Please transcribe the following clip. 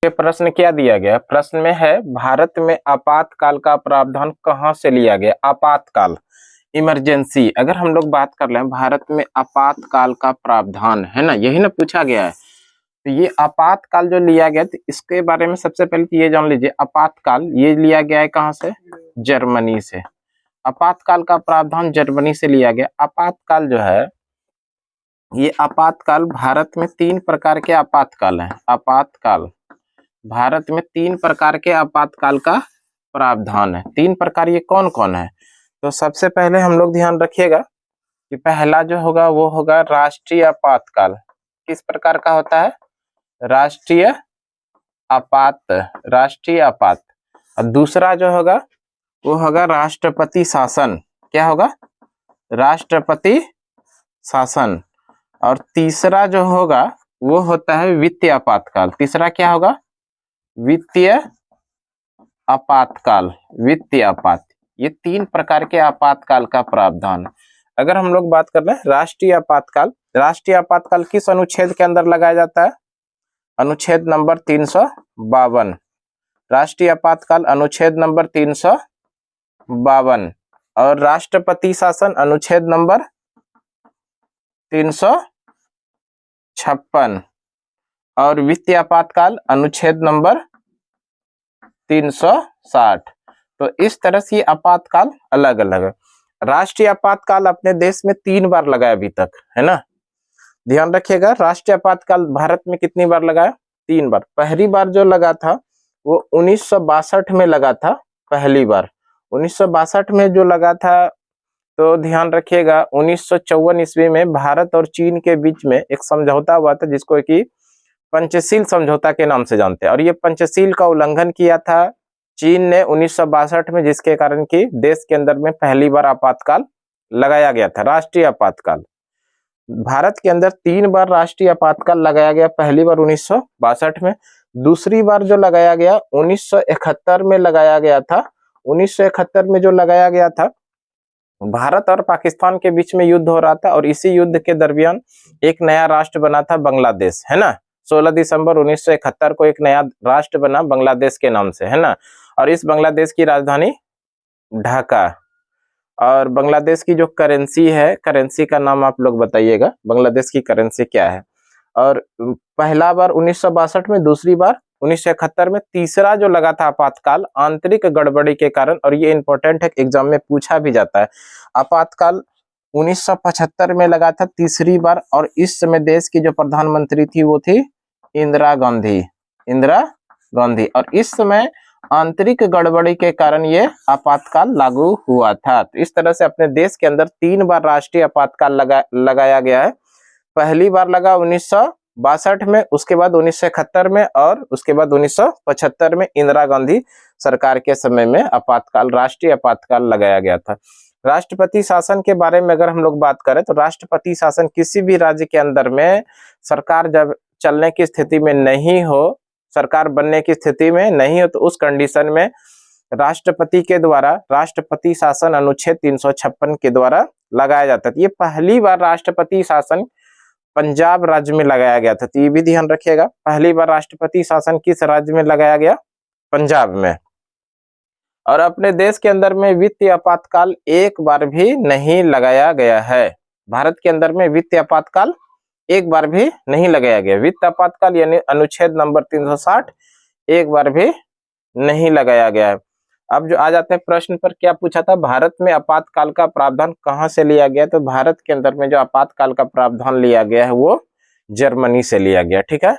ये प्रश्न क्या दिया गया? प्रश्न में है भारत में आपातकाल का प्रावधान कहाँ से लिया गया? आपातकाल, इमरजेंसी। अगर हम लोग बात कर लें भारत में आपातकाल का प्रावधान, है ना, यही ना पूछा गया है। तो ये आपातकाल जो लिया गया, तो इसके बारे में सबसे पहले तो ये जान लीजिए, आपातकाल ये लिया गया है कहाँ से? जर्मनी से। आपातकाल का प्रावधान जर्मनी से लिया गया। आपातकाल जो है, ये आपातकाल भारत में 3 प्रकार के आपातकाल हैं। आपातकाल भारत में 3 प्रकार के आपातकाल का प्रावधान है। 3 प्रकार ये कौन कौन है? तो सबसे पहले हम लोग ध्यान रखिएगा कि पहला जो होगा वो होगा राष्ट्रीय आपातकाल। किस प्रकार का होता है? राष्ट्रीय आपात। और दूसरा जो होगा वो होगा राष्ट्रपति शासन। क्या होगा? राष्ट्रपति शासन। और तीसरा जो होगा वो होता है वित्तीय आपातकाल। तीसरा क्या होगा? वित्तीय आपातकाल, वित्तीय आपात। ये 3 प्रकार के आपातकाल का प्रावधान। अगर हम लोग बात कर रहे हैं राष्ट्रीय आपातकाल, राष्ट्रीय आपातकाल किस अनुच्छेद के अंदर लगाया जाता है? अनुच्छेद नंबर 352। राष्ट्रीय आपातकाल अनुच्छेद नंबर 352। और राष्ट्रपति शासन अनुच्छेद नंबर 356। और वित्तीय आपातकाल अनुच्छेद नंबर 360। तो इस तरह से आपातकाल अलग अलग है। राष्ट्रीय आपातकाल अपने देश में 3 बार लगाया अभी तक, है ना, ध्यान रखिएगा। राष्ट्रीय आपातकाल भारत में कितनी बार लगाया? 3 बार। पहली बार जो लगा था वो 1962 में लगा था। पहली बार 1962 में जो लगा था, तो ध्यान रखिएगा 1954 ईस्वी में भारत और चीन के बीच में एक समझौता हुआ था जिसको कि पंचशील समझौता के नाम से जानते हैं। और ये पंचशील का उल्लंघन किया था चीन ने 1962 में, जिसके कारण कि देश के अंदर में पहली बार आपातकाल लगाया गया था, राष्ट्रीय आपातकाल। भारत के अंदर 3 बार राष्ट्रीय आपातकाल लगाया गया। पहली बार 1962 में, दूसरी बार जो लगाया गया 1971 में लगाया गया था। 1971 में जो लगाया गया था, भारत और पाकिस्तान के बीच में युद्ध हो रहा था और इसी युद्ध के दरमियान एक नया राष्ट्र बना था बांग्लादेश, है ना। 16 दिसंबर 1971 को एक नया राष्ट्र बना बांग्लादेश के नाम से, है ना। और इस बांग्लादेश की राजधानी ढाका। और बांग्लादेश की जो करेंसी है, करेंसी का नाम आप लोग बताइएगा, बांग्लादेश की करेंसी क्या है। और पहला बार 1962 में, दूसरी बार 1971 में, तीसरा जो लगा था आपातकाल आंतरिक गड़बड़ी के कारण, और ये इंपॉर्टेंट है, एग्जाम में पूछा भी जाता है। आपातकाल 1975 में लगा था तीसरी बार, और इस समय देश की जो प्रधानमंत्री थी वो थी इंदिरा गांधी। और इस समय आंतरिक गड़बड़ी के कारण ये आपातकाल लागू हुआ था। तो इस तरह से अपने देश के अंदर 3 बार राष्ट्रीय आपातकाल लगाया गया है। पहली बार लगा 1962 में, उसके बाद 1971 में, और उसके बाद 1975 में इंदिरा गांधी सरकार के समय में आपातकाल, राष्ट्रीय आपातकाल लगाया गया था। राष्ट्रपति शासन के बारे में अगर हम लोग बात करें तो राष्ट्रपति शासन किसी भी राज्य के अंदर में सरकार जब चलने की स्थिति में नहीं हो, सरकार बनने की स्थिति में नहीं हो, तो उस कंडीशन में राष्ट्रपति के द्वारा राष्ट्रपति शासन अनुच्छेद 356 के द्वारा लगाया जाता है। ये पहली बार राष्ट्रपति शासन पंजाब राज्य में लगाया गया था। तो ये भी ध्यान रखिएगा, पहली बार राष्ट्रपति शासन किस राज्य में लगाया गया? पंजाब में। और अपने देश के अंदर में वित्तीय आपातकाल एक बार भी नहीं लगाया गया है। भारत के अंदर में वित्तीय आपातकाल एक बार भी नहीं लगाया गया। वित्त आपातकाल यानी अनुच्छेद नंबर 360 एक बार भी नहीं लगाया गया है। अब जो आ जाते हैं प्रश्न पर, क्या पूछा था? भारत में आपातकाल का प्रावधान कहां से लिया गया? तो भारत के अंदर में जो आपातकाल का प्रावधान लिया गया है वो जर्मनी से लिया गया, ठीक है।